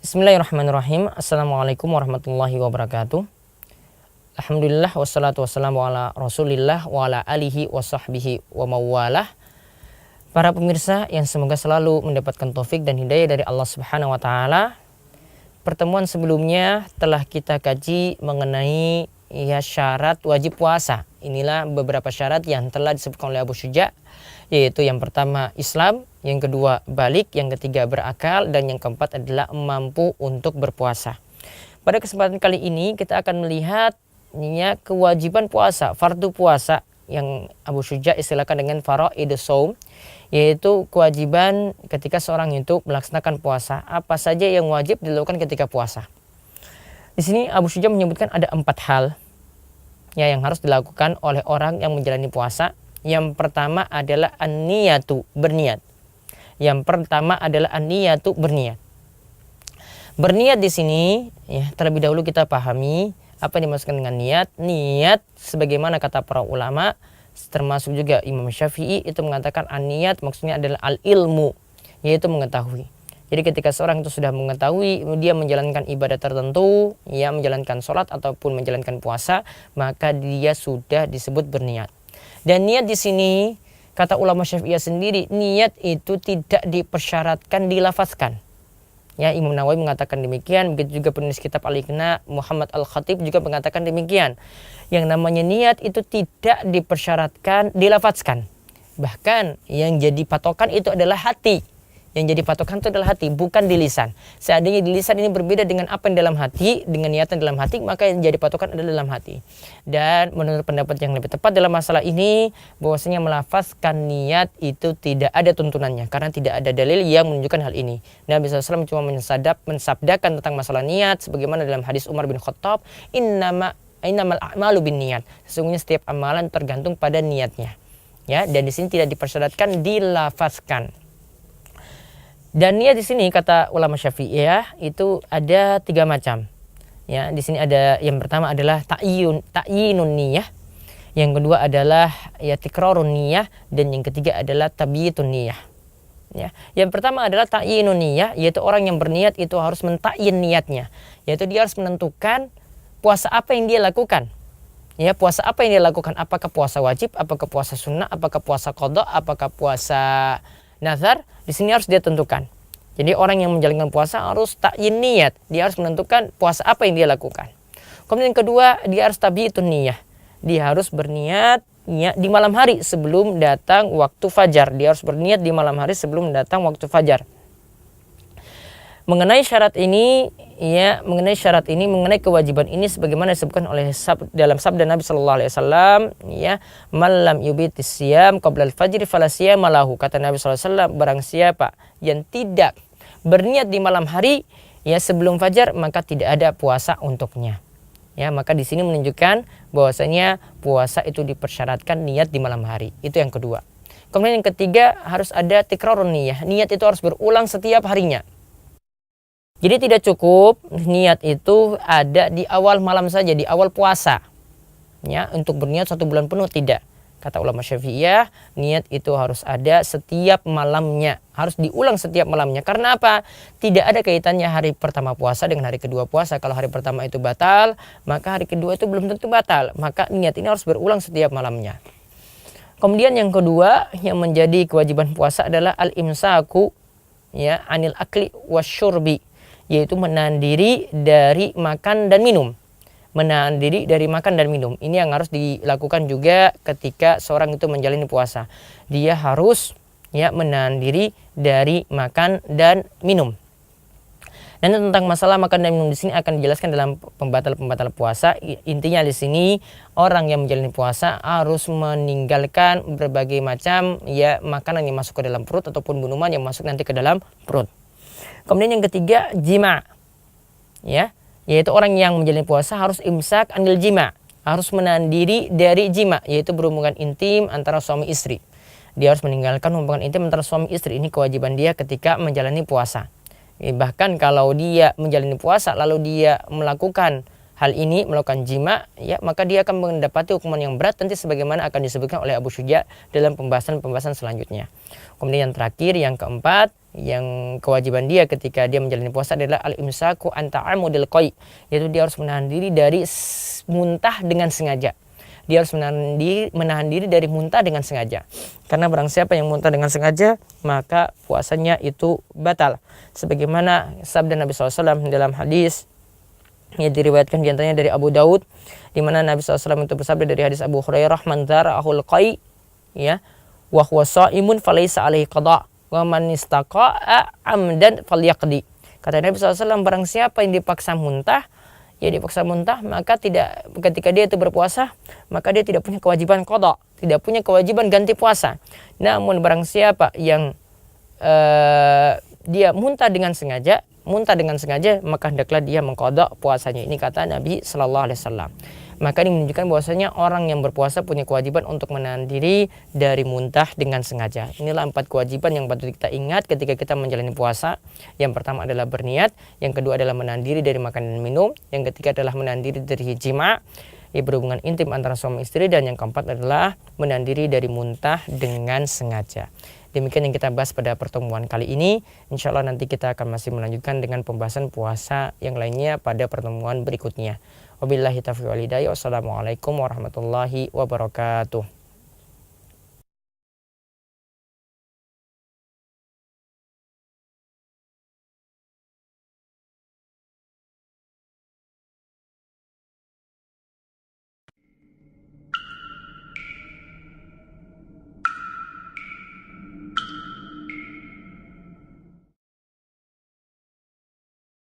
Bismillahirrahmanirrahim. Assalamualaikum warahmatullahi wabarakatuh. Alhamdulillah wassalatu wassalamu ala rasulillah wa ala alihi wa sahbihi wa mawalah. Para pemirsa yang semoga selalu mendapatkan taufik dan hidayah dari Allah Subhanahu wa taala. Pertemuan sebelumnya telah kita kaji mengenai syarat wajib puasa. Inilah beberapa syarat yang telah disebutkan oleh Abu Syuja, yaitu yang pertama Islam, yang kedua balik, yang ketiga berakal, dan yang keempat adalah mampu untuk berpuasa. Pada kesempatan kali ini kita akan melihat kewajiban puasa, fardu puasa yang Abu Syuja istilahkan dengan faraidus shaum, yaitu kewajiban ketika seorang itu melaksanakan puasa. Apa saja yang wajib dilakukan ketika puasa? Di sini Abu Syuja menyebutkan ada 4 hal yang harus dilakukan oleh orang yang menjalani puasa. Yang pertama adalah an-niyatu, berniat. Berniat di sini terlebih dahulu kita pahami apa yang dimaksudkan dengan niat. Niat sebagaimana kata para ulama, termasuk juga Imam Syafi'i, itu mengatakan an-niyat maksudnya adalah al-ilmu, yaitu mengetahui. Jadi ketika seorang itu sudah mengetahui dia menjalankan ibadah tertentu, menjalankan sholat ataupun menjalankan puasa, maka dia sudah disebut berniat. Dan niat di sini kata ulama Syafi'iyah sendiri, niat itu tidak dipersyaratkan dilafazkan. Imam Nawawi mengatakan demikian, begitu juga penulis kitab Al-Iqna Muhammad Al-Khatib juga mengatakan demikian. Yang namanya niat itu tidak dipersyaratkan dilafazkan. Bahkan yang jadi patokan itu adalah hati. Yang jadi patokan itu adalah hati, bukan di lisan. Seandainya di lisan ini berbeda dengan apa yang dalam hati, dengan niatan dalam hati, maka yang jadi patokan adalah dalam hati. Dan menurut pendapat yang lebih tepat dalam masalah ini, bahwasanya melafazkan niat itu tidak ada tuntunannya, karena tidak ada dalil yang menunjukkan hal ini. Nabi SAW cuma mensabdakan tentang masalah niat, sebagaimana dalam hadis Umar bin Khattab, innamal a'malu bin niat. Sesungguhnya setiap amalan tergantung pada niatnya. Dan di sini tidak dipersyaratkan dilafazkan. Dan niat di sini kata ulama Syafi'iyah itu ada 3 macam. Di sini ada yang pertama adalah ta'yinun niyah, yang kedua adalah tikrarun niyah, dan yang ketiga adalah tabyitun niyah. Yang pertama adalah ta'yinun niyah, yaitu orang yang berniat itu harus mentakyin niatnya, yaitu dia harus menentukan puasa apa yang dia lakukan. Puasa apa yang dia lakukan? Apakah puasa wajib, apakah puasa sunnah, apakah puasa qada, apakah puasa nazar? Di sini harus dia tentukan. Jadi orang yang menjalankan puasa harus takyin niat. Dia harus menentukan puasa apa yang dia lakukan. Kemudian yang kedua, dia harus tabyitun niyah. Dia harus berniat di malam hari sebelum datang waktu fajar. Dia harus berniat di malam hari sebelum datang waktu fajar. Mengenai syarat ini, mengenai kewajiban ini sebagaimana disebutkan oleh dalam sabda Nabi sallallahu alaihi wasallam, man lam yubitis siyam qabla al-fajr fala siyama lahu. Kata Nabi sallallahu alaihi wasallam, barang siapa yang tidak berniat di malam hari sebelum fajar, maka tidak ada puasa untuknya. Maka di sini menunjukkan bahwasanya puasa itu dipersyaratkan niat di malam hari. Itu yang kedua. Kemudian yang ketiga, harus ada tikrarun niyah. Niat itu harus berulang setiap harinya. Jadi tidak cukup niat itu ada di awal malam saja, di awal puasa. Untuk berniat 1 bulan penuh tidak. Kata ulama Syafi'iyah, niat itu harus ada setiap malamnya. Harus diulang setiap malamnya. Karena apa? Tidak ada kaitannya hari pertama puasa dengan hari kedua puasa. Kalau hari pertama itu batal, maka hari kedua itu belum tentu batal. Maka niat ini harus berulang setiap malamnya. Kemudian yang kedua yang menjadi kewajiban puasa adalah al-imsaku anil akli wasyurbi, yaitu menahan diri dari makan dan minum. Menahan diri dari makan dan minum. Ini yang harus dilakukan juga ketika seorang itu menjalani puasa. Dia harus menahan diri dari makan dan minum. Dan tentang masalah makan dan minum di sini akan dijelaskan dalam pembatal puasa. Intinya di sini orang yang menjalani puasa harus meninggalkan berbagai macam makanan yang masuk ke dalam perut ataupun minuman yang masuk nanti ke dalam perut. Kemudian yang ketiga, jima. Yaitu orang yang menjalani puasa harus imsak anil jima. Harus menahan diri dari jima, yaitu berhubungan intim antara suami istri. Dia harus meninggalkan hubungan intim antara suami istri. Ini kewajiban dia ketika menjalani puasa. Bahkan kalau dia menjalani puasa lalu dia melakukan hal ini, melakukan jima, maka dia akan mendapati hukuman yang berat nanti sebagaimana akan disebutkan oleh Abu Syuja dalam pembahasan selanjutnya. Kemudian yang terakhir, yang keempat, yang kewajiban dia ketika dia menjalani puasa adalah al-imsaku an ta'amudil qai, yaitu dia harus menahan diri dari muntah dengan sengaja. Dia harus menahan diri dari muntah dengan sengaja. Karena barang siapa yang muntah dengan sengaja, maka puasanya itu batal. Sebagaimana sabda Nabi SAW dalam hadis yang diriwayatkan diantaranya dari Abu Daud, di mana Nabi SAW itu bersabda dari hadis Abu Hurairah, man dzara'ahul qai, ya, wa huwa sha'imun falaysa alaihi qada, wa man istaqa'a amdan falyaqdi. Kata Nabi SAW, barang siapa yang dipaksa muntah, ya dipaksa muntah, maka tidak, ketika dia itu berpuasa, maka dia tidak punya kewajiban qada, tidak punya kewajiban ganti puasa. Namun barang siapa yang dia muntah dengan sengaja, maka hendaklah dia mengqada puasanya. Ini kata Nabi Sallallahu Alaihi Wasallam. Maka ini menunjukkan bahwasanya orang yang berpuasa punya kewajiban untuk menahan diri dari muntah dengan sengaja. Inilah 4 kewajiban yang patut kita ingat ketika kita menjalani puasa. Yang pertama adalah berniat, yang kedua adalah menahan diri dari makan dan minum, yang ketiga adalah menahan diri dari jima, berhubungan intim antara suami istri, dan yang keempat adalah menahan diri dari muntah dengan sengaja. Demikian yang kita bahas pada pertemuan kali ini. Insya Allah nanti kita akan masih melanjutkan dengan pembahasan puasa yang lainnya pada pertemuan berikutnya. Wabillahi taufiq wal hidayah. Wassalamualaikum warahmatullahi wabarakatuh.